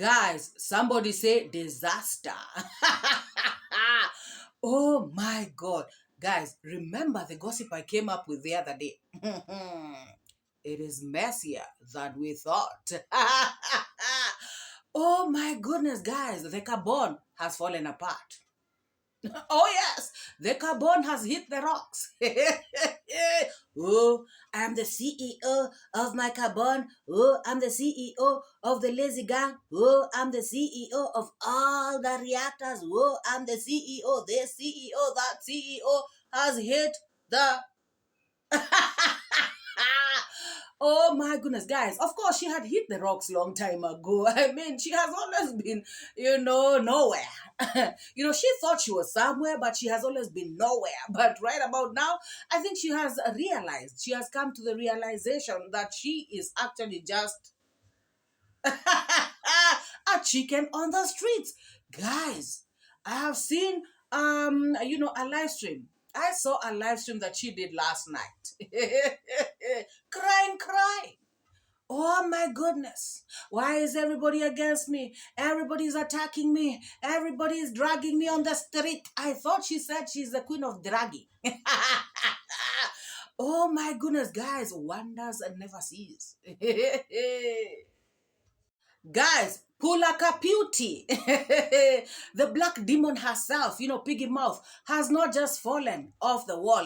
Guys, somebody say disaster. Oh my God. Guys, remember the gossip I came up with the other day? It is messier than we thought. Oh my goodness, guys, the carbon has fallen apart. Oh yes, the carbon has hit the rocks. Oh, I'm the CEO of my carbon. Oh, I'm the CEO of the lazy gang. Oh, I'm the CEO of all the reactors. Oh, I'm the CEO. This CEO, that CEO has hit the oh my goodness, guys. Of course, she had hit the rocks long time ago. I mean, she has always been, nowhere. She thought she was somewhere, but she has always been nowhere. But right about now, I think she has realized, she has come to the realization that she is actually just a chicken on the streets. Guys, I have seen, a live stream. I saw a live stream that she did last night. Crying. Oh my goodness. Why is everybody against me? Everybody's attacking me. Everybody is dragging me on the street. I thought she said she's the queen of dragging. Oh my goodness, guys. Wonders never cease. Guys, Pulaka Beauty, the black demon herself, Piggy Mouth, has not just fallen off the wall,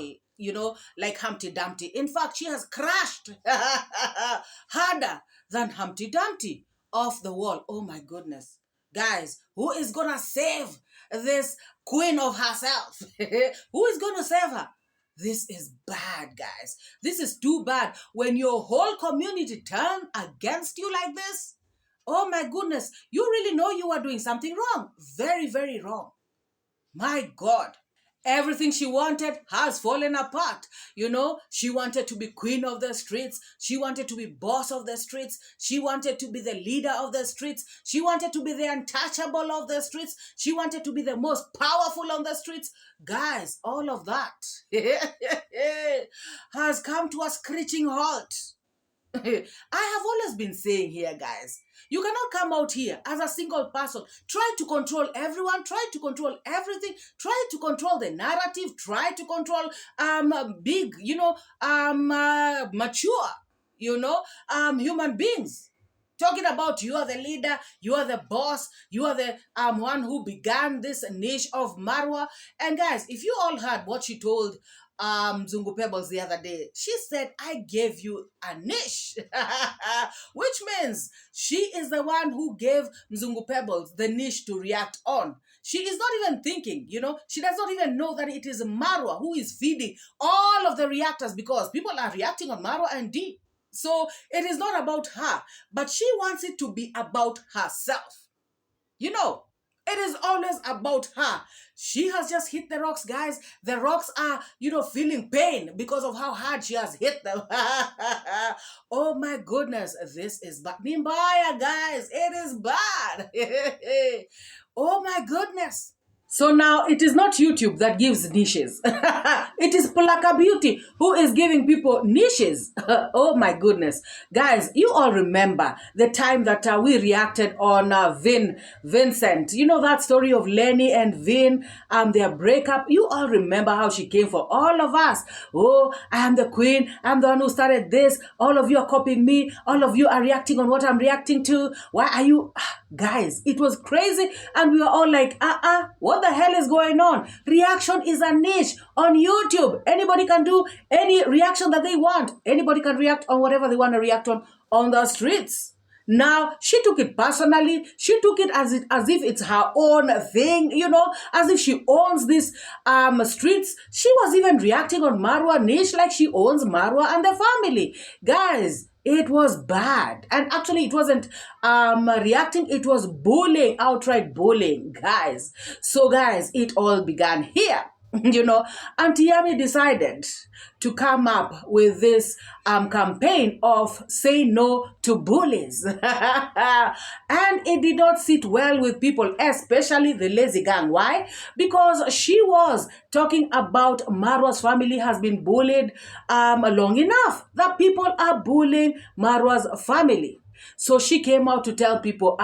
like Humpty Dumpty. In fact, she has crashed harder than Humpty Dumpty off the wall. Oh my goodness. Guys, who is going to save this queen of herself? Who is going to save her? This is bad, guys. This is too bad. When your whole community turn against you like this, oh my goodness, you really know you are doing something wrong. Very, very wrong. My God. Everything she wanted has fallen apart. She wanted to be queen of the streets. She wanted to be boss of the streets. She wanted to be the leader of the streets. She wanted to be the untouchable of the streets. She wanted to be the most powerful on the streets. Guys, all of that has come to a screeching halt. I have always been saying here, guys, you cannot come out here as a single person, try to control everyone, try to control everything, try to control the narrative, try to control big, mature, human beings. Talking about you are the leader, you are the boss, you are the one who began this niche of MORAA. And guys, if you all heard what she told Mzungu Pebbles the other day, she said, I gave you a niche, which means she is the one who gave Mzungu Pebbles the niche to react on. She is not even thinking, she does not even know that it is MORAA who is feeding all of the reactors, because people are reacting on MORAA and D. So it is not about her, but she wants it to be about herself. It is always about her. She has just hit the rocks, guys. The rocks are, feeling pain because of how hard she has hit them. Oh my goodness, this is bad. Nimbaya, guys, it is bad. Oh my goodness. So now it is not YouTube that gives niches. It is Pulaka Beauty who is giving people niches. Oh my goodness. Guys, you all remember the time that we reacted on Vincent. You know that story of Lenny and Vin, their breakup. You all remember how she came for all of us. Oh, I am the queen. I'm the one who started this. All of you are copying me. All of you are reacting on what I'm reacting to. Why are you... Guys, it was crazy, and we were all like, what the hell is going on? Reaction is a niche on YouTube. Anybody can do any reaction that they want. Anybody can react on whatever they want to react on the streets. Now, she took it personally. She took it as if it's her own thing, as if she owns these streets. She was even reacting on MORAA niche like she owns MORAA and the family. Guys, it was bad. And actually, it wasn't reacting. It was bullying, outright bullying, guys. So, guys, it all began here. Auntie Yami decided to come up with this campaign of say no to bullies. And it did not sit well with people, especially the lazy gang. Why? Because she was talking about MORAA's family has been bullied long enough. That people are bullying MORAA's family. So she came out to tell people,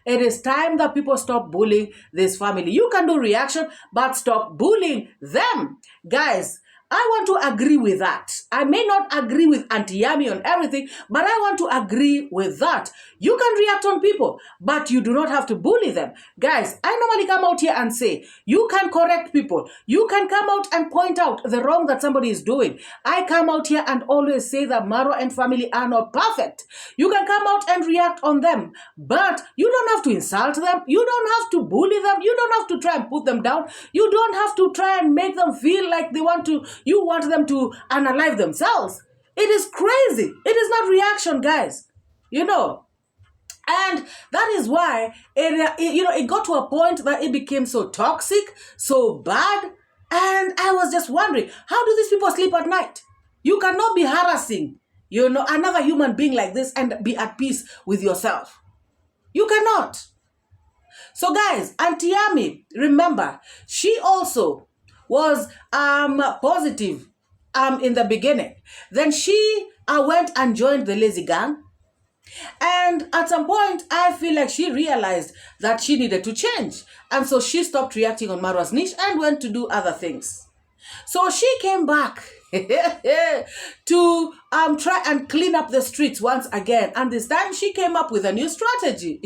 it is time that people stop bullying this family. You can do reaction, but stop bullying them. Guys, I want to agree with that. I may not agree with Auntie Yami on everything, but I want to agree with that. You can react on people, but you do not have to bully them. Guys, I normally come out here and say, you can correct people. You can come out and point out the wrong that somebody is doing. I come out here and always say that MORAA and family are not perfect. You can come out and react on them, but you don't have to insult them. You don't have to bully them. You don't have to try and put them down. You don't have to try and make them feel like you want them to unalive themselves. It is crazy. It is not reaction, guys. You know. And that is why it got to a point that it became so toxic, so bad. And I was just wondering, how do these people sleep at night? You cannot be harassing, another human being like this and be at peace with yourself. You cannot. So guys, Auntie Yami, remember, she also was positive in the beginning. Then she went and joined the lazy gang. And at some point, I feel like she realized that she needed to change. And so she stopped reacting on MORAA's niche and went to do other things. So she came back to try and clean up the streets once again. And this time she came up with a new strategy,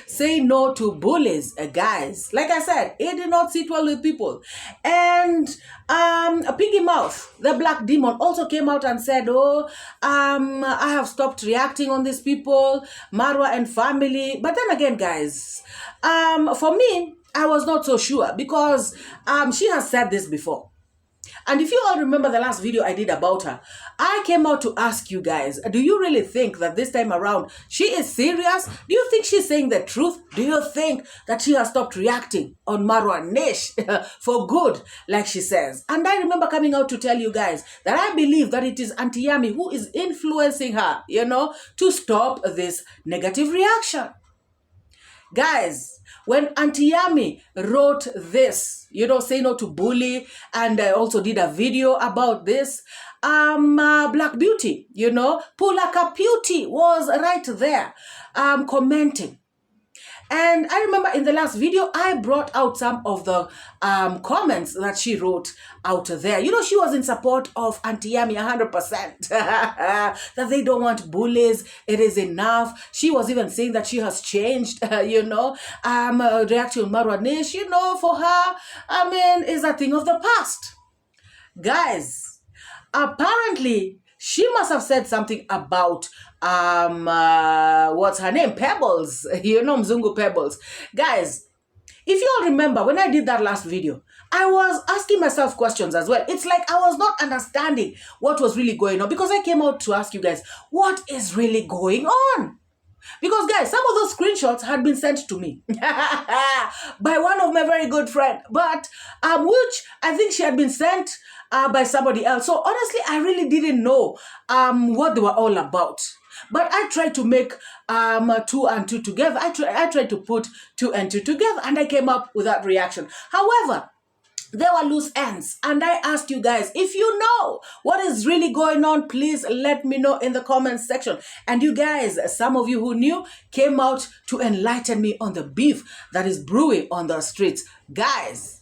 say no to bullies, guys. Like I said, it did not sit well with people. And Piggy Mouth, the black demon, also came out and said, I have stopped reacting on these people, MORAA and family. But then again, guys, for me, I was not so sure because she has said this before. And if you all remember the last video I did about her, I came out to ask you guys, do you really think that this time around she is serious? Do you think she's saying the truth? Do you think that she has stopped reacting on MORAA niche for good, like she says? And I remember coming out to tell you guys that I believe that it is Auntie Yami who is influencing her, to stop this negative reaction. Guys, when Auntie Yami wrote this, say no to bully, and I also did a video about this, Black Beauty, Pulaka Beauty was right there commenting. And I remember in the last video, I brought out some of the comments that she wrote out there. She was in support of Auntie Yami 100%. That they don't want bullies. It is enough. She was even saying that she has changed, reaction MORAA niche, for her, is a thing of the past. Guys, apparently, she must have said something about what's her name? Pebbles. Mzungu Pebbles. Guys, if you all remember, when I did that last video, I was asking myself questions as well. It's like I was not understanding what was really going on because I came out to ask you guys, what is really going on? Because guys, some of those screenshots had been sent to me by one of my very good friends, but which I think she had been sent by somebody else. So honestly, I really didn't know what they were all about. But I tried to make 2 and 2 together. I tried to put 2 and 2 together, and I came up with that reaction. However, there were loose ends, and I asked you guys, if you know what is really going on, please let me know in the comments section. And you guys, some of you who knew, came out to enlighten me on the beef that is brewing on the streets. Guys,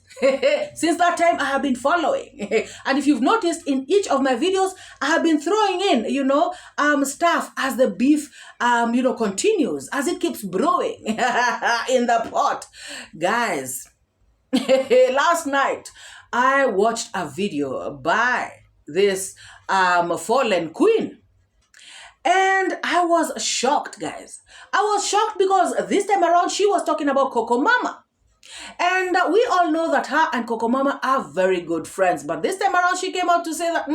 since that time, I have been following. And if you've noticed, in each of my videos, I have been throwing in, stuff as the beef, continues, as it keeps brewing in the pot. Guys, last night, I watched a video by this fallen queen. And I was shocked, guys. I was shocked because this time around, she was talking about Cocomama. And we all know that her and Cocomama are very good friends. But this time around, she came out to say that,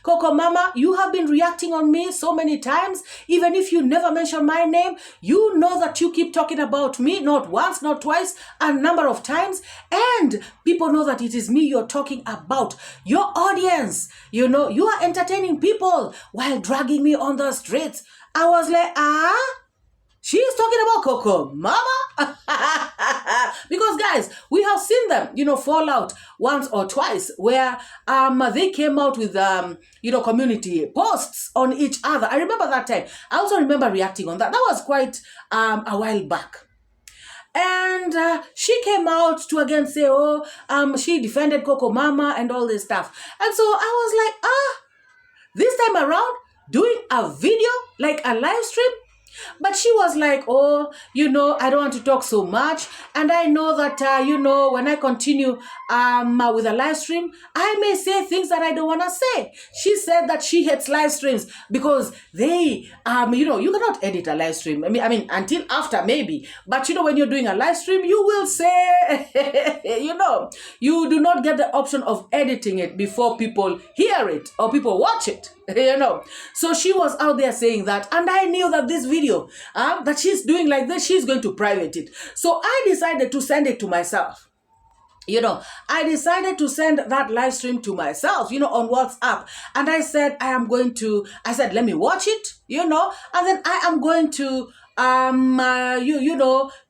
Cocomama, you have been reacting on me so many times. Even if you never mention my name, you know that you keep talking about me, not once, not twice, a number of times. And people know that it is me you're talking about. Your audience, you are entertaining people while dragging me on the streets. I was like, She's talking about Cocomama. Because guys, we have seen them, fall out once or twice where they came out with community posts on each other. I remember that time. I also remember reacting on that. That was quite a while back. And she came out to again say, she defended Cocomama and all this stuff. And so I was like, this time around, doing a video, like a live stream. But she was like, I don't want to talk so much. And I know that, when I continue with a live stream, I may say things that I don't want to say. She said that she hates live streams because they, you cannot edit a live stream. I mean, until after maybe. But, when you're doing a live stream, you will say, you do not get the option of editing it before people hear it or people watch it. So she was out there saying that, and I knew that this video that she's doing like this, she's going to private it. So I decided to send it to myself. I decided to send that live stream to myself, on WhatsApp. And I said, let me watch it, and then I am going to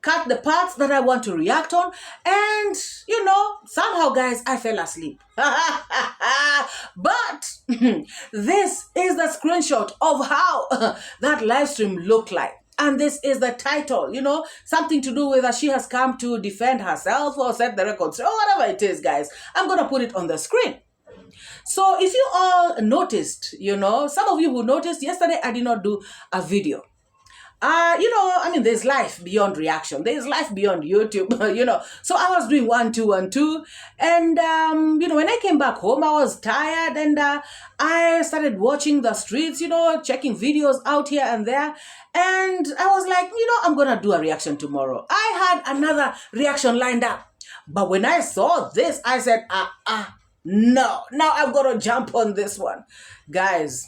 cut the parts that I want to react on. And, somehow, guys, I fell asleep. But this is the screenshot of how that live stream looked like. And this is the title, something to do with that she has come to defend herself or set the record straight, or whatever it is, guys. I'm going to put it on the screen. So if you all noticed, some of you who noticed, yesterday I did not do a video. There's life beyond reaction. There's life beyond YouTube, So I was doing 1, 2, 1, 2. And, when I came back home, I was tired and I started watching the streets, checking videos out here and there. And I was like, I'm going to do a reaction tomorrow. I had another reaction lined up. But when I saw this, I said, no, now I've got to jump on this one. Guys,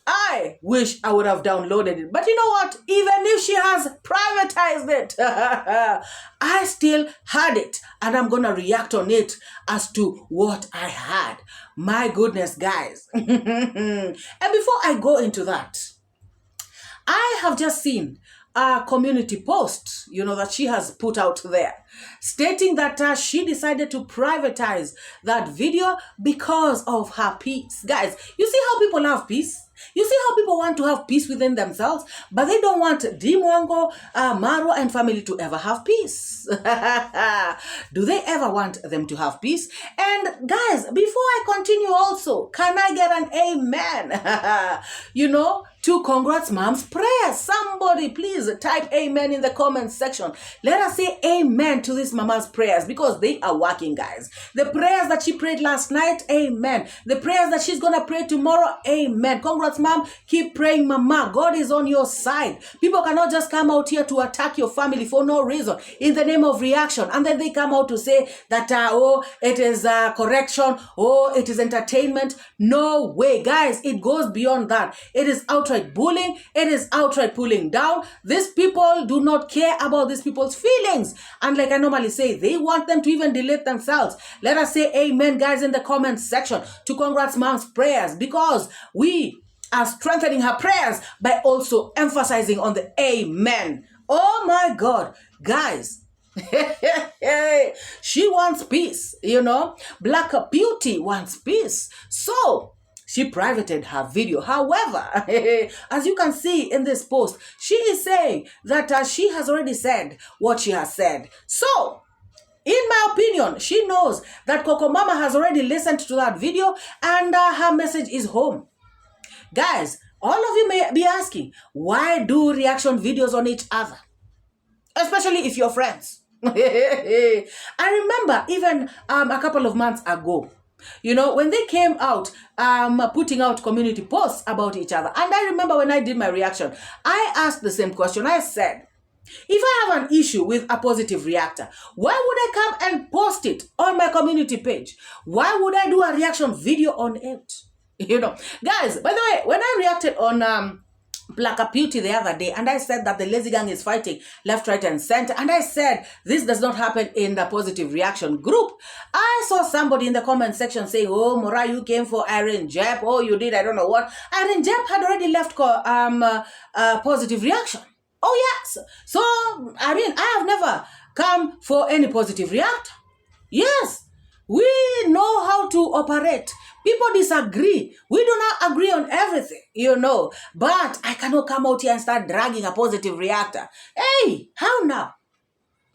I wish I would have downloaded it. But you know what? Even if she has privatized it, I still had it. And I'm going to react on it as to what I had. My goodness, guys. And before I go into that, I have just seen a community post, that she has put out there, stating that she decided to privatize that video because of her peace. Guys, you see how people have peace? You see how people want to have peace within themselves, but they don't want 𝐷𝐿, MORAA, and family to ever have peace. Do they ever want them to have peace? And guys, before I continue also, can I get an amen? To Congrats Mom's prayers. Somebody please type amen in the comment section. Let us say amen to this mama's prayers because they are working, guys. The prayers that she prayed last night, amen. The prayers that she's going to pray tomorrow, amen. Congrats, Mom. Keep praying, Mama. God is on your side. People cannot just come out here to attack your family for no reason in the name of reaction. And then they come out to say that, it is correction. It is entertainment. No way, guys. It goes beyond that. It is outright bullying. It is outright pulling down. These people do not care about these people's feelings. And like I normally say, they want them to even delete themselves. Let us say amen, guys, in the comment section to Congrats Mom's prayers, because we are strengthening her prayers by also emphasizing on the amen. Oh my God, guys. She wants peace, Black Beauty wants peace. So she privated her video. However, as you can see in this post, she is saying that she has already said what she has said. So, in my opinion, she knows that Cocomama has already listened to that video and her message is home. Guys, all of you may be asking, why do reaction videos on each other? Especially if you're friends. I remember even a couple of months ago, when they came out, putting out community posts about each other. And I remember when I did my reaction, I asked the same question. I said, if I have an issue with a positive reactor, why would I come and post it on my community page? Why would I do a reaction video on it? Guys, by the way, when I reacted on Black Beauty the other day, and I said that the lazy gang is fighting left, right, and center, and I said this does not happen in the positive reaction group, I saw somebody in the comment section saying, oh, MORAA, you came for 𝐼RENjep, oh, you did, I don't know what. 𝐼RENjep had already left positive reaction. Oh, yes. So, I mean, I have never come for any positive react. Yes, we know how to operate. People disagree. We do not agree on everything, But I cannot come out here and start dragging a positive reactor. Hey, how now?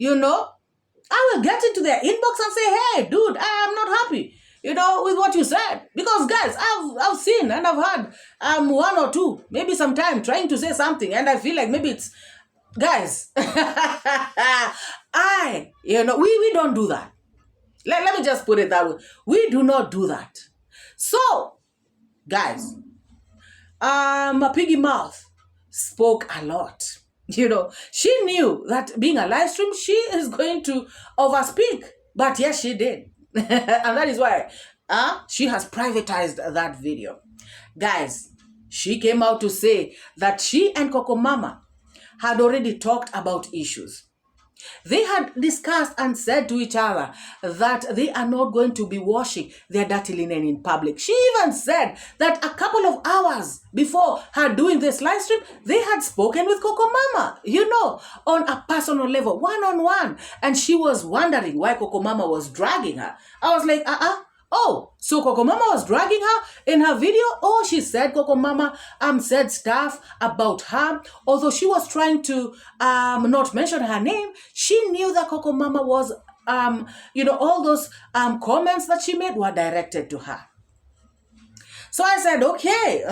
I will get into their inbox and say, hey, dude, I am not happy, with what you said. Because, guys, I've seen and I've had one or two, maybe sometime trying to say something, and I feel like maybe it's, guys, we don't do that. Let me just put it that way. We do not do that. So, guys, a piggy mouth spoke a lot. She knew that being a live stream, she is going to overspeak. But yes, she did. And that is why she has privatized that video. Guys, she came out to say that she and Cocomama had already talked about issues. They had discussed and said to each other that they are not going to be washing their dirty linen in public. She even said that a couple of hours before her doing this live stream, they had spoken with Cocomama, on a personal level, one-on-one. And she was wondering why Cocomama was dragging her. I was like, Oh, so Cocomama was dragging her in her video? Oh, she said Cocomama said stuff about her. Although she was trying to not mention her name, she knew that Cocomama was, all those comments that she made were directed to her. So I said, okay,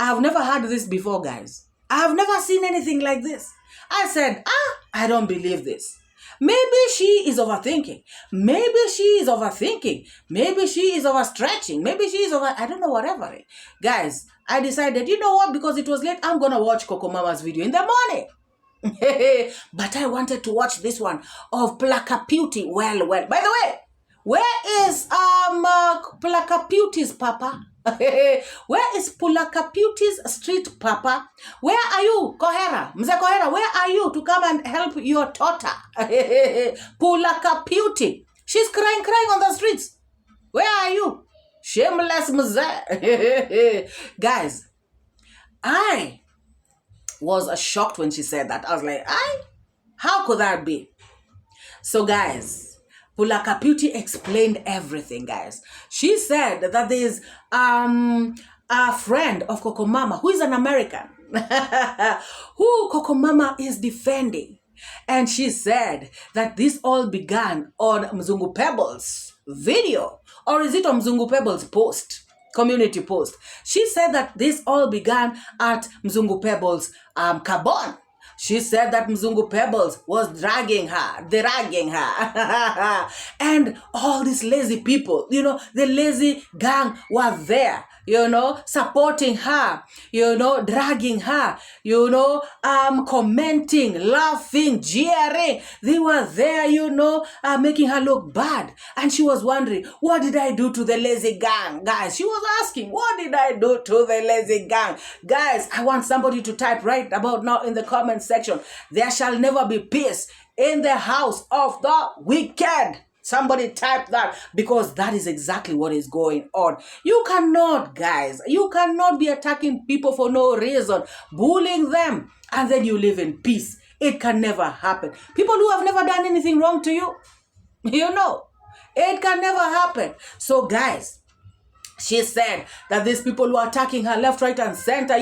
I've never heard this before, guys. I've never seen anything like this. I said, I don't believe this. Maybe she is overthinking. Maybe she is overthinking. Maybe she is overstretching. Maybe she is I don't know, whatever. Guys, I decided, you know what? Because it was late, I'm going to watch Cocomama's video in the morning. But I wanted to watch this one of 𝐵𝐵𝐾𝐒. Well. By the way, where is 𝐵𝐵𝐾𝐒's papa? Where is 𝐵𝐵𝐾𝐒's street papa? Where are you, Kohera? Mzee Kohera, where are you to come and help your daughter? 𝐵𝐵𝐾𝐒. She's crying on the streets. Where are you? Shameless mzee. Guys, I was shocked when she said that. I was like, how could that be? So, guys, 𝐵𝐵𝐾𝐒 explained everything, guys. She said that there's a friend of Cocomama who is an American who Cocomama is defending. And she said that this all began on Mzungu Pebbles' video. Or is it on Mzungu Pebbles' post? Community post. She said that this all began at Mzungu Pebbles' cabon. She said that Mzungu Pebbles was dragging her. And all these lazy people, the lazy gang were there, supporting her, dragging her, commenting, laughing, jeering. They were there, making her look bad. And she was wondering, what did I do to the lazy gang? Guys, she was asking, what did I do to the lazy gang? Guys, I want somebody to type right about now in the comments section. There shall never be peace in the house of the wicked. Somebody type that, because that is exactly what is going on. You cannot, guys, be attacking people for no reason, bullying them, and then you live in peace. It can never happen. People who have never done anything wrong to you, it can never happen. So, guys, she said that these people who are attacking her left, right, and center,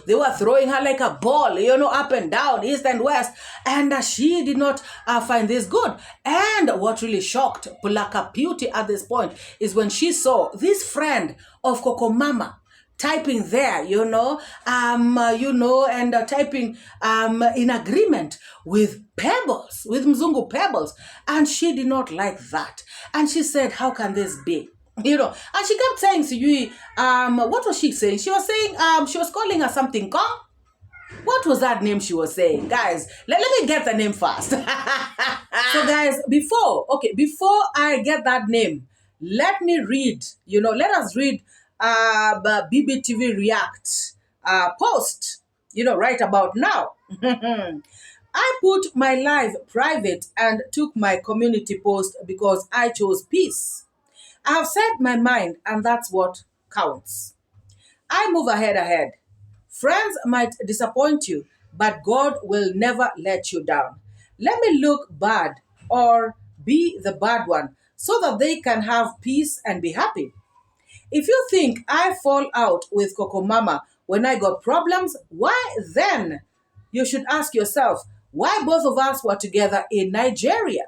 they were throwing her like a ball, up and down, east and west. And she did not find this good. And what really shocked 𝐵𝐵𝐾𝐒 at this point is when she saw this friend of Cocomama typing there, and typing in agreement with Pebbles, with Mzungu Pebbles. And she did not like that. And she said, how can this be? And she kept saying to you, what was she saying? She was saying, she was calling her something, Kong. What was that name she was saying? Guys, let me get the name first. So, guys, before I get that name, let me read, let us read 𝐵𝐵TV React post, right about now. I put my live private and took my community post because I chose peace. I have said my mind, and that's what counts. I move ahead. Friends might disappoint you, but God will never let you down. Let me look bad or be the bad one so that they can have peace and be happy. If you think I fall out with Cocomama when I got problems, why then? You should ask yourself why both of us were together in Nigeria.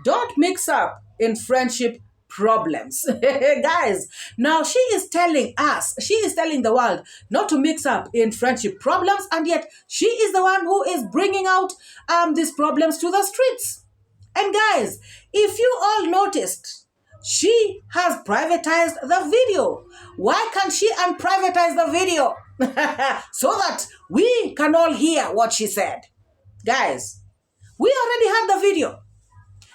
Don't mix up in friendship problems. Guys, now she is telling us, she is telling the world not to mix up in friendship problems, and yet she is the one who is bringing out these problems to the streets. And guys, if you all noticed, she has privatized the video. Why can't she unprivatize the video? So that we can all hear what she said. Guys, we already had the video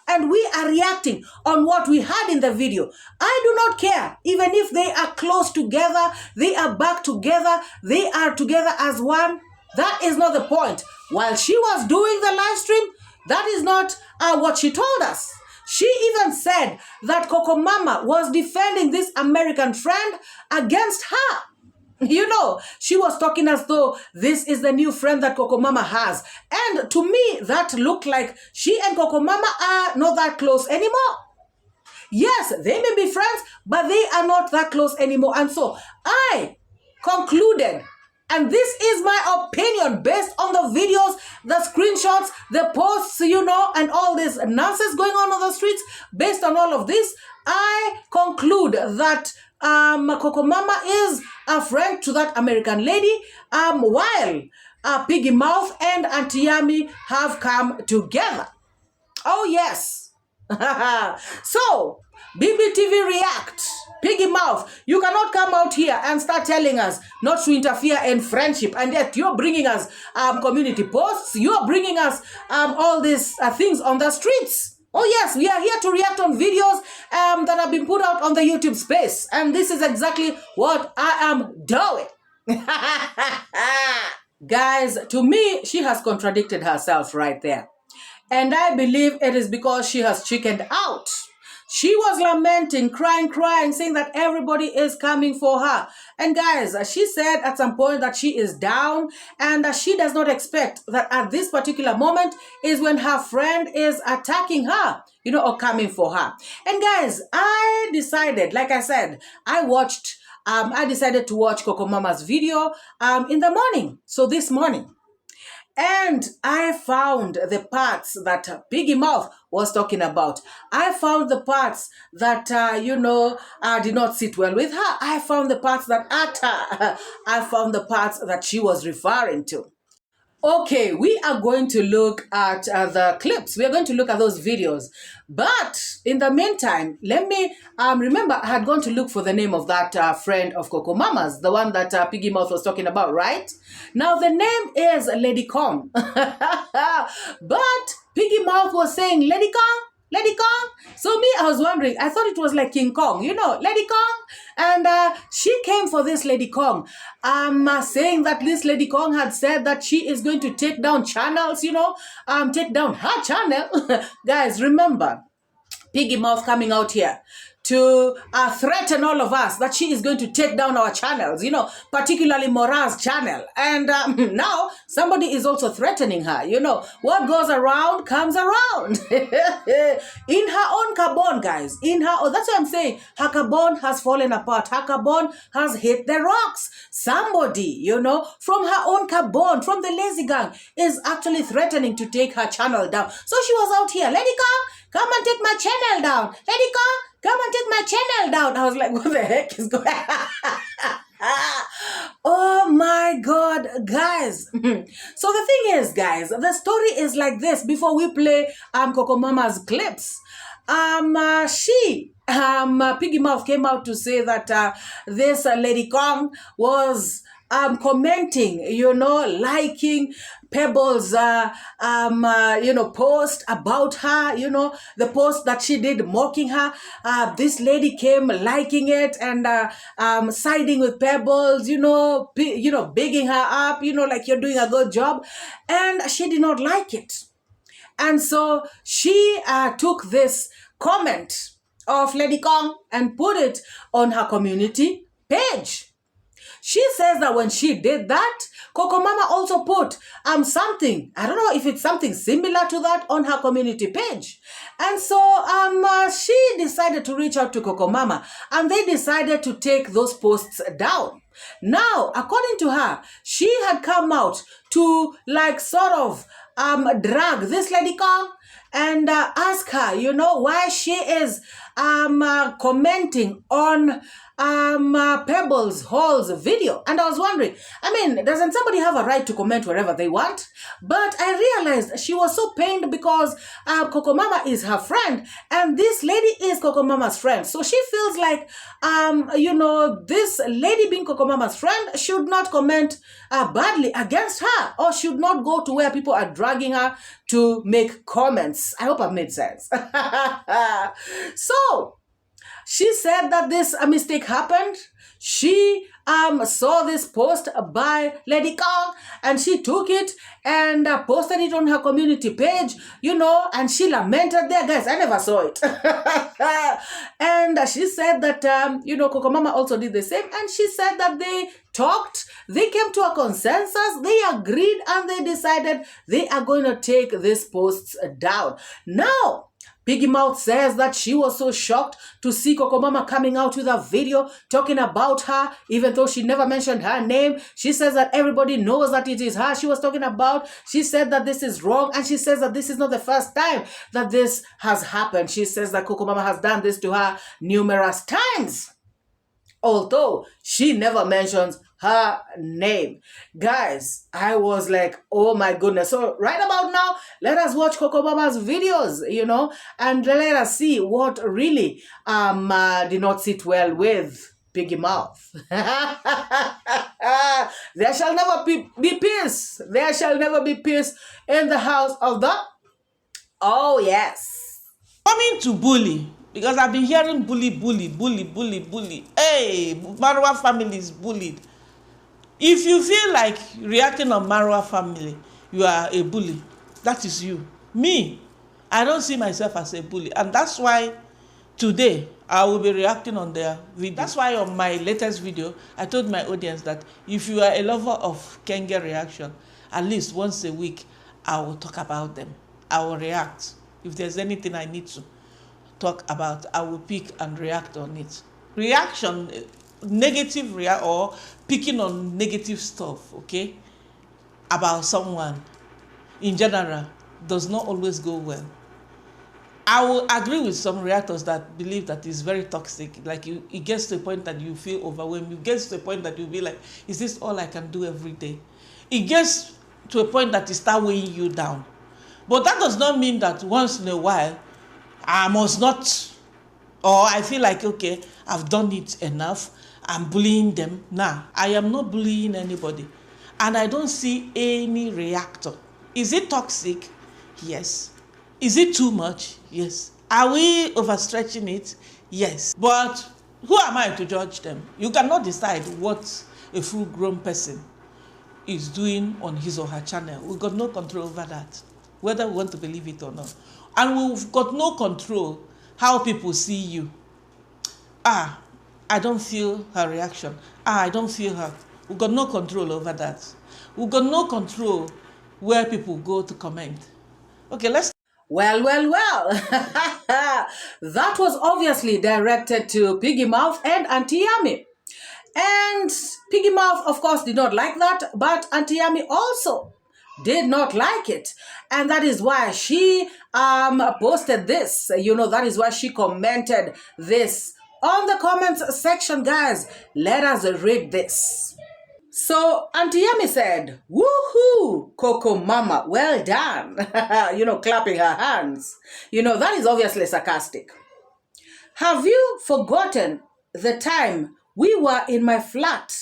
and we are reacting on what we had in the video. I do not care. Even if they are close together, they are back together, they are together as one. That is not the point. While she was doing the live stream, that is not what she told us. She even said that Cocomama was defending this American friend against her. You know, she was talking as though this is the new friend that Cocomama has. And to me, that looked like she and Cocomama are not that close anymore. Yes, they may be friends, but they are not that close anymore. And so I concluded, and this is my opinion based on the videos, the screenshots, the posts, you know, and all this nonsense going on the streets. Based on all of this, I conclude that Cocomama is a friend to that American lady, while Piggy Mouth and Auntie Yami have come together. Oh, yes. So, BBTV React, Piggy Mouth, you cannot come out here and start telling us not to interfere in friendship, and yet you're bringing us community posts, you're bringing us all these things on the streets. Oh yes, we are here to react on videos that have been put out on the YouTube space, and this is exactly what I am doing. Guys, to me, she has contradicted herself right there. And I believe it is because she has chickened out. She was lamenting, crying, saying that everybody is coming for her. And guys, she said at some point that she is down and that she does not expect that at this particular moment is when her friend is attacking her, you know, or coming for her. And guys, I decided, like I said, I decided to watch Cocomama's video in the morning. So this morning. And I found the parts that Piggy Mouth was talking about. I found the parts that, did not sit well with her. I found the parts that I found the parts that she was referring to. Okay, we are going to look at the clips. We are going to look at those videos. But in the meantime, let me remember I had gone to look for the name of that friend of Cocomama's, the one that Piggy Mouth was talking about, right? Now, the name is Lady Kong. But Piggy Mouth was saying, Lady Kong, Lady Kong. So me, I was wondering, I thought it was like King Kong, you know, Lady Kong. And she came for this Lady Kong, saying that this Lady Kong had said that she is going to take down channels, you know, take down her channel. Guys, remember, Piggy Mouth coming out here to threaten all of us that she is going to take down our channels, you know, particularly MORAA's channel. And now somebody is also threatening her, you know. What goes around comes around. In her own cabon, guys. That's what I'm saying. Her cabon has fallen apart. Her cabon has hit the rocks. Somebody, you know, from her own cabon, from the lazy gang, is actually threatening to take her channel down. So she was out here, Lady Kong, come and take my channel down. Lady Kong, come and take my channel down. I was like, what the heck is going on? Oh my God, guys. So the thing is, guys, the story is like this. Before we play Cocomama's clips, Piggy Mouth came out to say that this Lady Kong was commenting, you know, liking Pebbles, post about her, you know, the post that she did mocking her. This lady came liking it and siding with Pebbles, you know, bigging her up, you know, like you're doing a good job. And she did not like it. And so she took this comment of Lady Kong and put it on her community page. She says that when she did that, Cocomama also put something, I don't know if it's something similar to that, on her community page. And so she decided to reach out to Cocomama, and they decided to take those posts down. Now, according to her, she had come out to like sort of drag this lady Kong and ask her, you know, why she is commenting on Pebbles Hall's video. And I was wondering, I mean, doesn't somebody have a right to comment wherever they want? But I realized she was so pained because Cocomama is her friend, and this lady is Cocomama's friend. So she feels like, you know, this lady being Cocomama's friend should not comment badly against her, or should not go to where people are dragging her to make comments. I hope I've made sense. So she said that this mistake happened. She saw this post by Lady Kong, and she took it and posted it on her community page, you know, and she lamented there. Guys, I never saw it. And she said that, you know, Cocomama also did the same, and she said that they talked, they came to a consensus, they agreed, and they decided they are going to take these posts down. Now, Piggy Mouth says that she was so shocked to see Cocomama coming out with a video talking about her, even though she never mentioned her name. She says that everybody knows that it is her she was talking about. She said that this is wrong, and she says that this is not the first time that this has happened. She says that Cocomama has done this to her numerous times, although she never mentions her name. Guys, I was like, oh my goodness. So right about now, let us watch Cocomama's videos, you know, and let us see what really did not sit well with Piggy Mouth. There shall never be peace. There shall never be peace in the house of the... Oh, yes. Coming to bully, because I've been hearing bully. Hey, MORAA family is bullied. If you feel like reacting on MORAA family, you are a bully. That is you. Me, I don't see myself as a bully. And that's why today I will be reacting on their video. That's why on my latest video, I told my audience that if you are a lover of Kenge reaction, at least once a week, I will talk about them. I will react. If there's anything I need to talk about, I will pick and react on it. Reaction, negative or picking on negative stuff, okay, about someone in general does not always go well. I will agree with some reactors that believe that it's very toxic. Like it gets to a point that you feel overwhelmed. It gets to a point that you be like, is this all I can do every day? It gets to a point that it starts weighing you down. But that does not mean that once in a while I must not, or I feel like, okay, I've done it enough, I'm bullying them. Nah, I am not bullying anybody. And I don't see any reactor. Is it toxic? Yes. Is it too much? Yes. Are we overstretching it? Yes. But who am I to judge them? You cannot decide what a full-grown person is doing on his or her channel. We've got no control over that, whether we want to believe it or not. And we've got no control how people see you. I don't feel her reaction. I don't feel her. We've got no control over that. We've got no control where people go to comment. Okay, let's... Well. That was obviously directed to Piggy Mouth and Auntie Yami. And Piggy Mouth, of course, did not like that, but Auntie Yami also did not like it. And that is why she posted this. You know, that is why she commented this on the comments section. Guys, let us read this. So Auntie Yami said, woohoo, Cocomama, well done. You know, clapping her hands. You know, that is obviously sarcastic. Have you forgotten the time we were in my flat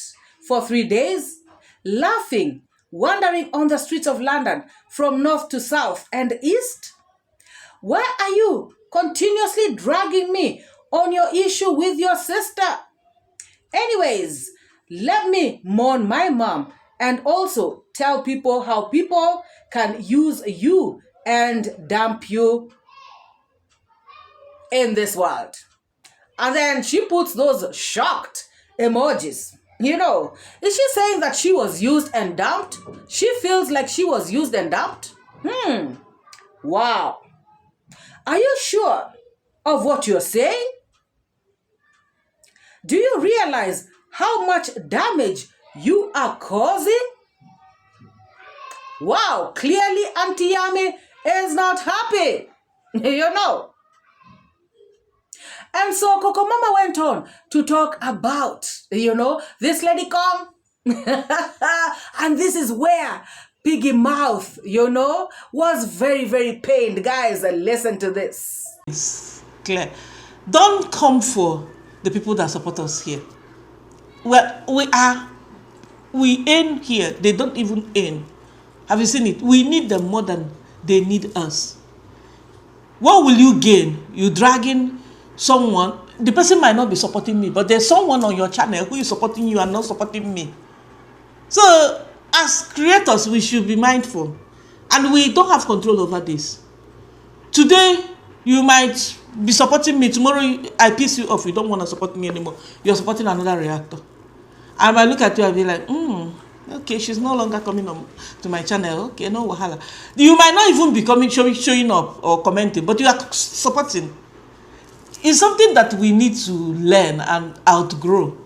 for 3 days, laughing, wandering on the streets of London from north to south and east? Why are you continuously dragging me on your issue with your sister? Anyways, let me mourn my mom and also tell people how people can use you and dump you in this world. And then she puts those shocked emojis. Is she saying that she was used and dumped? She feels like she was used and dumped? Wow. Are you sure of what you're saying? Do you realize how much damage you are causing? Wow, clearly Auntie Yami is not happy. And so Cocomama went on to talk about, this lady come. And this is where Piggy Mouth, was very, very pained. Guys, listen to this. It's clear. Don't come for the people that support us here. Well, we earn here. They don't even earn. Have you seen it? We need them more than they need us. What will you gain? You dragging someone. The person might not be supporting me, but there's someone on your channel who is supporting you and not supporting me. So, as creators, we should be mindful. And we don't have control over this. Today, you might be supporting me. Tomorrow, I piss you off. You don't want to support me anymore. You're supporting another reactor. I might look at you and be like, okay, she's no longer coming on to my channel. Okay, no wahala. You might not even be showing up or commenting, but you are supporting. It's something that we need to learn and outgrow.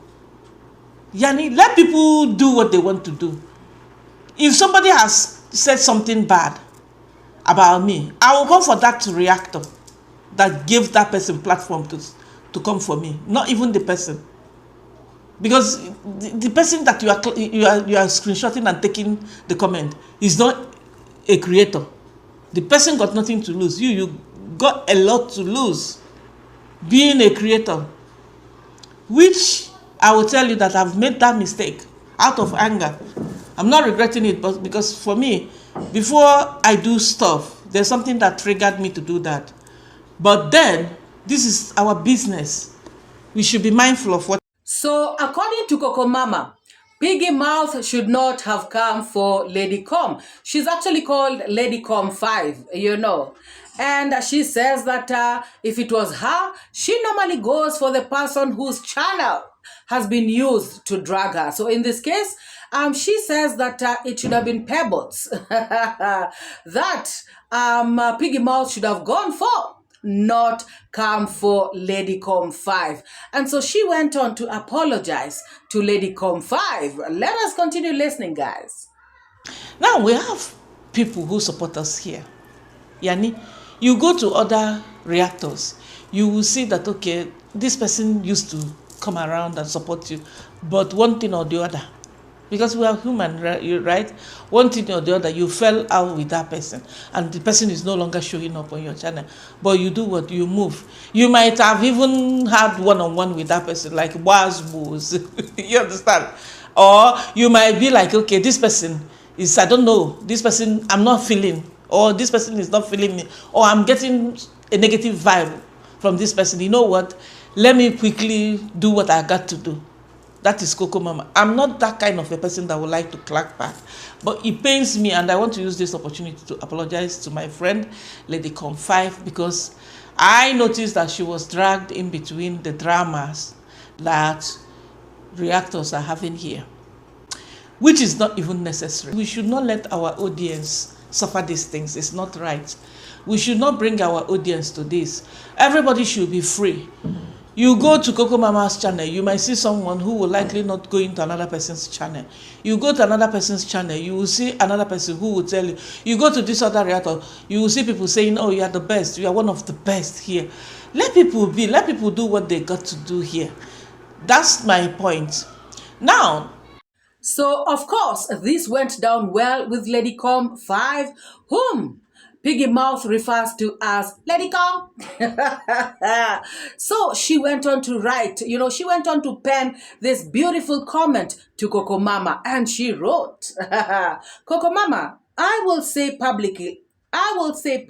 Yani, let people do what they want to do. If somebody has said something bad about me, I will come for that reactor that gave that person platform to come for me, not even the person. Because the person that you are screenshotting and taking the comment is not a creator. The person got nothing to lose. You got a lot to lose being a creator. Which I will tell you that I've made that mistake out of anger. I'm not regretting it, but because for me, before I do stuff, there's something that triggered me to do that. But then, this is our business. We should be mindful of what. So, according to Cocomama, Piggy Mouth should not have come for Lady Com. She's actually called Lady Com 5, And she says that if it was her, she normally goes for the person whose channel has been used to drag her. So in this case, she says that it should have been Pebbles that Piggy Mouth should have gone for, not come for Lady Com 5. And so she went on to apologize to Lady Com 5. Let us continue listening, guys. Now we have people who support us here. Yani, you go to other reactors, you will see that, okay, this person used to come around and support you, but one thing or the other, because we are human, right? One thing or the other, you fell out with that person, and the person is no longer showing up on your channel. But you do what? You move. You might have even had one-on-one with that person, like 𝐷𝐻𝐿. You understand? Or you might be like, okay, this person is, I don't know, this person I'm not feeling, or this person is not feeling me, or I'm getting a negative vibe from this person. You know what? Let me quickly do what I got to do. That is Cocomama. I'm not that kind of a person that would like to clap back. But it pains me, and I want to use this opportunity to apologize to my friend, Lady Com 5, because I noticed that she was dragged in between the dramas that reactors are having here, which is not even necessary. We should not let our audience suffer these things. It's not right. We should not bring our audience to this. Everybody should be free. You go to Cocomama's channel, you might see someone who will likely not go into another person's channel. You go to another person's channel, you will see another person who will tell you. You go to this other reactor, you will see people saying, oh, you are the best, you are one of the best here. Let people be, let people do what they got to do here. That's my point. Now, so of course, this went down well with Lady Com 5, whom Piggy Mouth refers to as Lady Com. So she went on to write, she went on to pen this beautiful comment to Cocomama, and she wrote, Cocomama, I will say publicly, I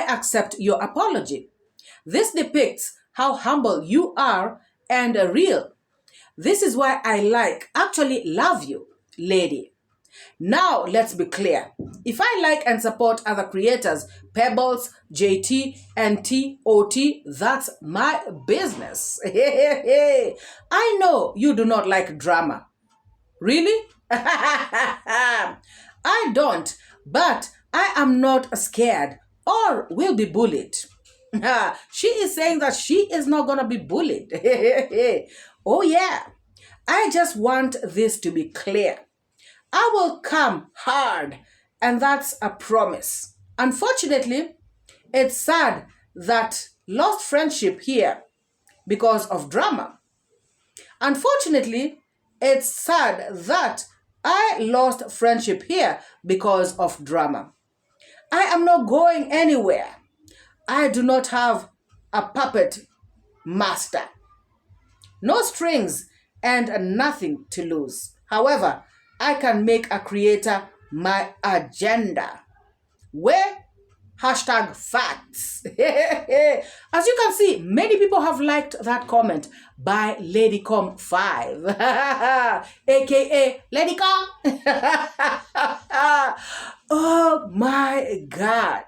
accept your apology. This depicts how humble you are and real. This is why I actually love you, lady. Now, let's be clear. If I like and support other creators, Pebbles, JT, and TOT, that's my business. I know you do not like drama. Really? I don't, but I am not scared or will be bullied. She is saying that she is not going to be bullied. Oh, yeah. I just want this to be clear. I will come hard, and that's a promise. Unfortunately, it's sad that lost friendship here because of drama. Unfortunately, it's sad that I lost friendship here because of drama. I am not going anywhere. I do not have a puppet master. No strings and nothing to lose. However, I can make a creator my agenda. Where? Hashtag facts. As you can see, many people have liked that comment by 𝐷𝐿𝐷𝐶𝐒5, aka Lady Com. Oh my God.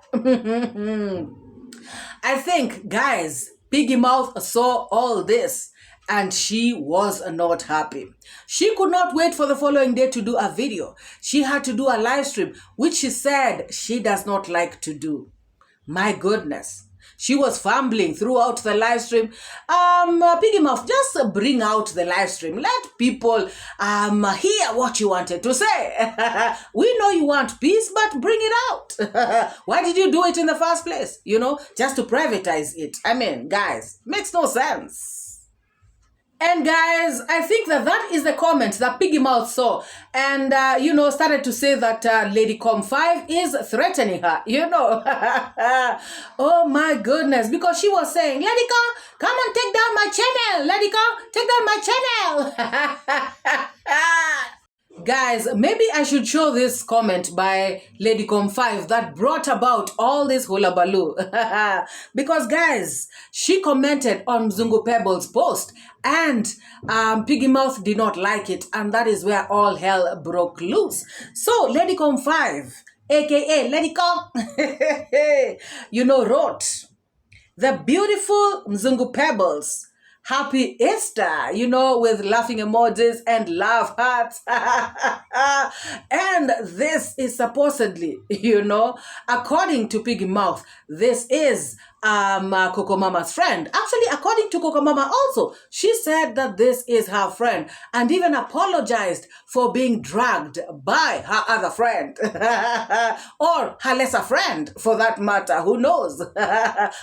I think, guys, Piggy Mouth saw all this and she was not happy. She could not wait for the following day to do a video. She had to do a live stream, which she said she does not like to do. My goodness. She was fumbling throughout the live stream. Piggy Mouth, just bring out the live stream. Let people hear what you wanted to say. We know you want peace, but bring it out. Why did you do it in the first place? You know, just to privatize it. I mean, guys, makes no sense. And guys, I think that is the comment that Piggy Mouth saw and, started to say that Lady Com5 is threatening her, Oh my goodness, because she was saying, Lady Com, come and take down my channel. Lady Com, take down my channel. Guys, maybe I should show this comment by Lady Com5 that brought about all this hullabaloo. Because, guys, she commented on Mzungu Pebbles' post and Piggy Mouth did not like it. And that is where all hell broke loose. So, Lady Com5, aka Lady Com, wrote, the beautiful Mzungu Pebbles, Happy Easter, with laughing emojis and laugh hearts. And this is supposedly, according to Piggy Mouth, this is Cocomama's friend. Actually, according to Cocomama also, she said that this is her friend and even apologized for being dragged by her other friend. Or her lesser friend, for that matter, who knows?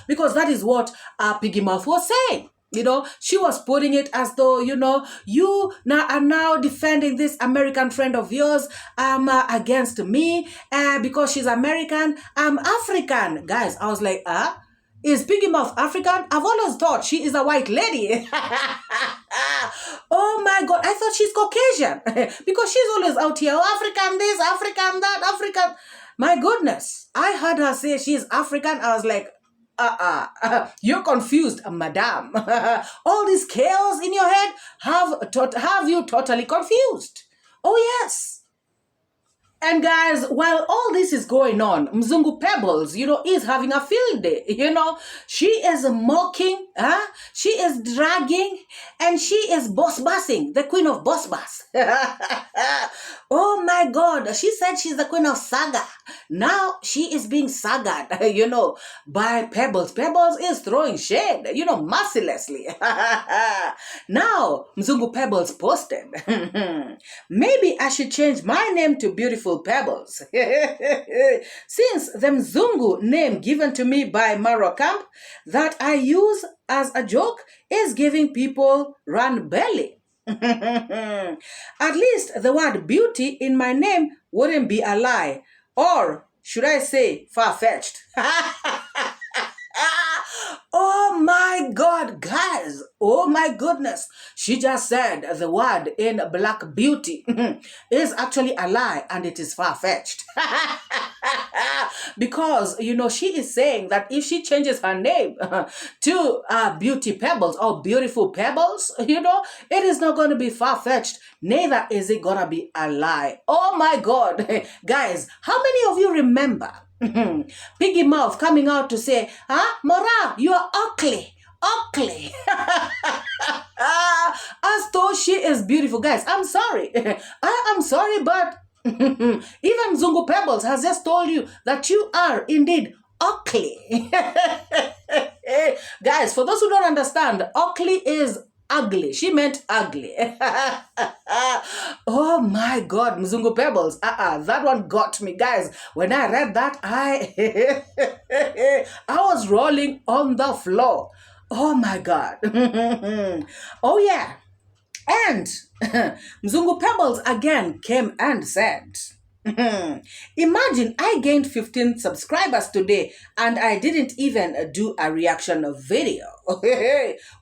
Because that is what Piggy Mouth was saying. She was putting it as though, you are now defending this American friend of yours against me because she's American. I'm African. Guys, I was like, is Piggy Mouth African? I've always thought she is a white lady. Oh my God, I thought she's Caucasian because she's always out here, African this, African that, African. My goodness, I heard her say she's African. I was like, you're confused, madam. All this chaos in your head have you totally confused. Oh, yes. And guys, while all this is going on, Mzungu Pebbles, is having a field day. She is mocking, she is dragging, and she is boss-bassing, the queen of boss-bass. Oh my God, she said she's the queen of saga. Now she is being sagaed, by Pebbles. Pebbles is throwing shade, mercilessly. Now, Mzungu Pebbles posted, maybe I should change my name to Beautiful Pebbles. Since the Mzungu name given to me by MORAA camp that I use as a joke is giving people run belly. At least the word beauty in my name wouldn't be a lie. Or should I say far-fetched? Oh my God, guys. Oh my goodness. She just said the word in Black Beauty is actually a lie and it is far-fetched. Because, she is saying that if she changes her name to Beauty Pebbles or Beautiful Pebbles, it is not going to be far-fetched. Neither is it going to be a lie. Oh my God. Guys, how many of you remember Piggy Mouth coming out to say, MORAA, you are ugly. Ugly. As though she is beautiful. Guys, I'm sorry. I am sorry, but even Mzungu Pebbles has just told you that you are indeed ugly. Guys, for those who don't understand, ugly is ugly. She meant ugly. Oh my God, Mzungu Pebbles. That one got me. Guys, when I read that, I was rolling on the floor. Oh my God. Oh yeah. And Mzungu Pebbles again came and said, imagine I gained 15 subscribers today and I didn't even do a reaction video.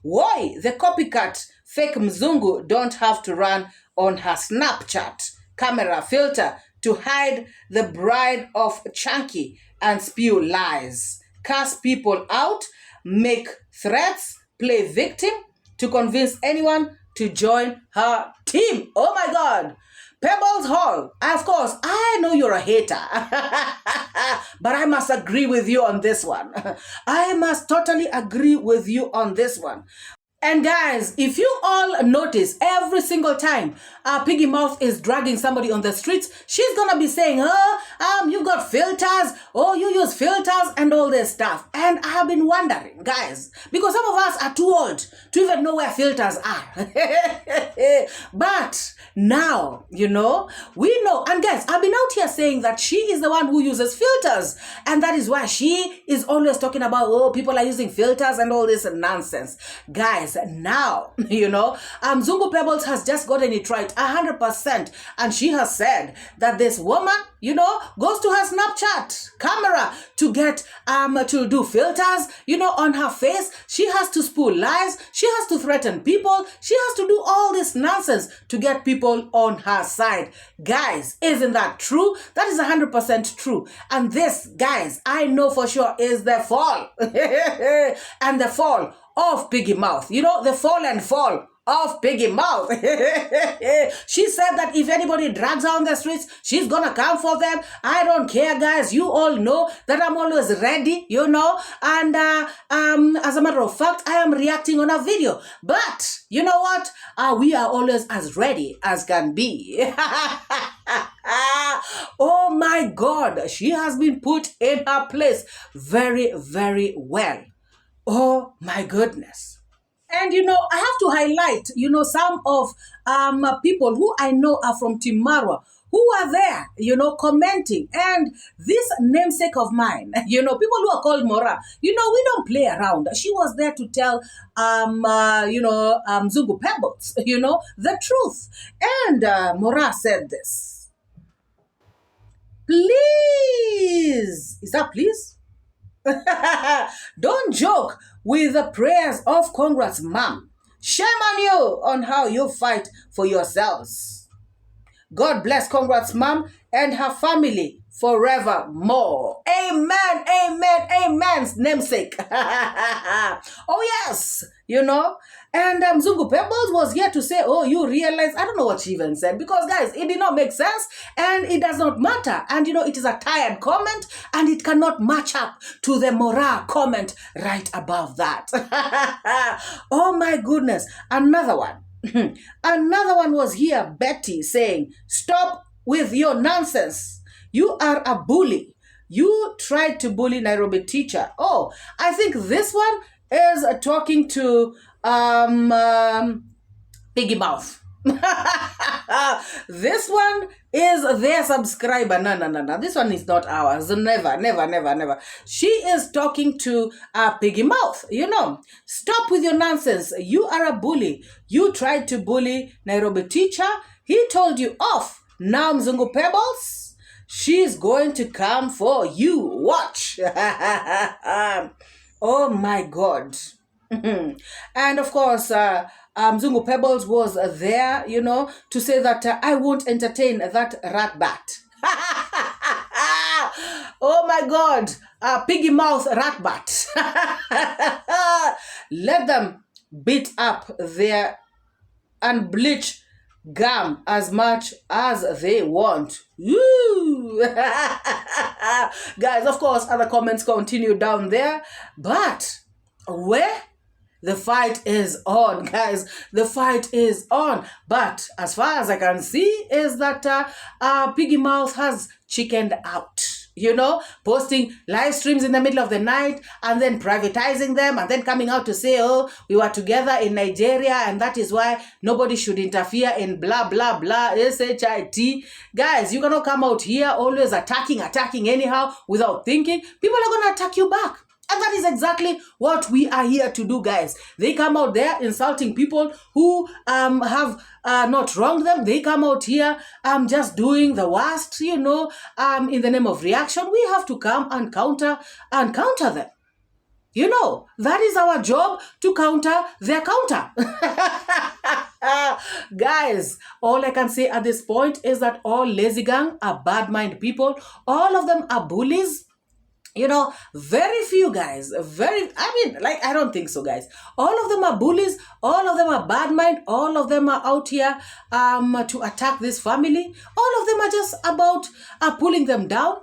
Why? The copycat fake Mzungu don't have to run on her Snapchat camera filter to hide the bride of Chunky and spew lies, curse people out, make threats, play victim to convince anyone to join her team. Oh my God. Pebbles Hall, of course, I know you're a hater, but I must agree with you on this one. I must totally agree with you on this one. And guys, if you all notice, every single time Piggy Mouth is dragging somebody on the streets, she's gonna be saying, you've got filters, you use filters and all this stuff. And I have been wondering, guys, because some of us are too old to even know where filters are. But now, we know. And guys, I've been out here saying that she is the one who uses filters. And that is why she is always talking about, people are using filters and all this nonsense. Guys, now, Mzungu Pebbles has just gotten it right 100%. And she has said that this woman, goes to her Snapchat camera to get, to do filters, on her face. She has to spew lies. She has to threaten people. She has to do all this nonsense to get people on her side. Guys, isn't that true? That is 100% true. And this, guys, I know for sure is the fall. And the fall of Piggy Mouth. The fall and fall of Piggy Mouth. She said that if anybody drags her on the streets, she's gonna come for them. I don't care, guys. You all know that I'm always ready, and as a matter of fact, I am reacting on a video. But you know what? We are always as ready as can be. Oh my God, she has been put in her place very, very well. Oh my goodness. And I have to highlight, some of people who I know are from Team MORAA, who are there, commenting. And this namesake of mine, people who are called MORAA, we don't play around. She was there to tell, Mzungu Pebbles, the truth. And MORAA said this. Please, is that please? Don't joke with the prayers of Congrats Mom. Shame on you on how you fight for yourselves. God bless Congrats Mom and her family forevermore. Amen, amen, amen, namesake. Oh yes, And Mzungu Pebbles was here to say, you realize, I don't know what she even said, because guys, it did not make sense and it does not matter. And it is a tired comment and it cannot match up to the MORAA comment right above that. Oh my goodness. Another one. Another one was here, Betty, saying, stop with your nonsense. You are a bully. You tried to bully Nairobi teacher. Oh, I think this one is talking to Piggy Mouth. This one is their subscriber. No. This one is not ours. Never. She is talking to Piggy Mouth. Stop with your nonsense. You are a bully. You tried to bully Nairobi teacher. He told you off. Now Mzungu Pebbles, she's going to come for you. Watch. Oh my God. And of course, Mzungu Pebbles was there, to say that I won't entertain that rat bat. Oh my God, piggy mouth rat bat. Let them beat up their unbleached gum as much as they want. Woo! Guys, of course, other comments continue down there, but where? The fight is on, guys. The fight is on. But as far as I can see is that Piggy Mouth has chickened out. Posting live streams in the middle of the night and then privatizing them and then coming out to say, oh, we were together in Nigeria and that is why nobody should interfere in blah, blah, blah, 𝐻𝐻𝐼. Guys, you cannot come out here always attacking anyhow without thinking. People are going to attack you back. And that is exactly what we are here to do, guys. They come out there insulting people who have not wronged them. They come out here just doing the worst, in the name of reaction. We have to come and counter them. That is our job, to counter their counter. Guys, all I can say at this point is that all lazy gang are bad mind people. All of them are bullies. Very few guys, I don't think so, guys. All of them are bullies. All of them are bad mind. All of them are out here to attack this family. All of them are just about pulling them down.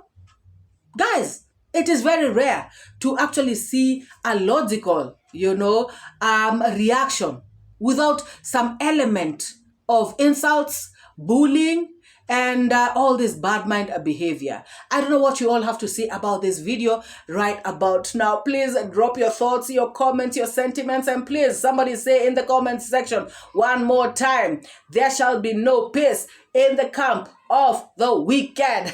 Guys, it is very rare to actually see a logical, reaction without some element of insults, bullying, and all this bad mind behavior. I don't know what you all have to say about this video right about now. Please drop your thoughts, your comments, your sentiments, and please somebody say in the comments section one more time, there shall be no peace in the camp of the wicked.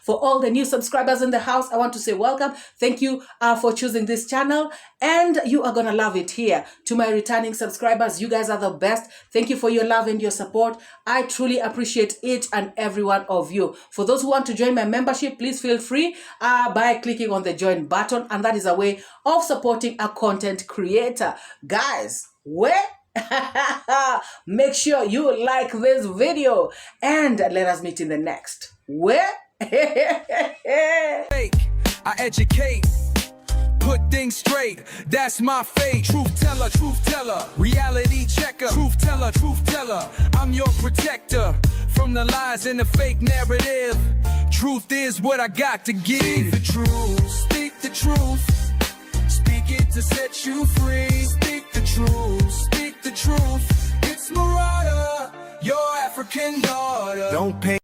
For all the new subscribers in the house, I want to say welcome. Thank you for choosing this channel, and you are gonna love it here. To my returning subscribers, you guys are the best. Thank you for your love and your support. I truly appreciate each and every one of you. For those who want to join my membership, please feel free by clicking on the join button, and that is a way of supporting a content creator. Guys, make sure you like this video and let us meet in the next. I educate, put things straight, that's my fate. Truth teller, reality checker. Truth teller, I'm your protector from the lies and the fake narrative. Truth is what I got to give. Speak the truth, speak the truth. Speak it to set you free. Speak the truth, speak the truth. It's MORAA, your African daughter. Don't pay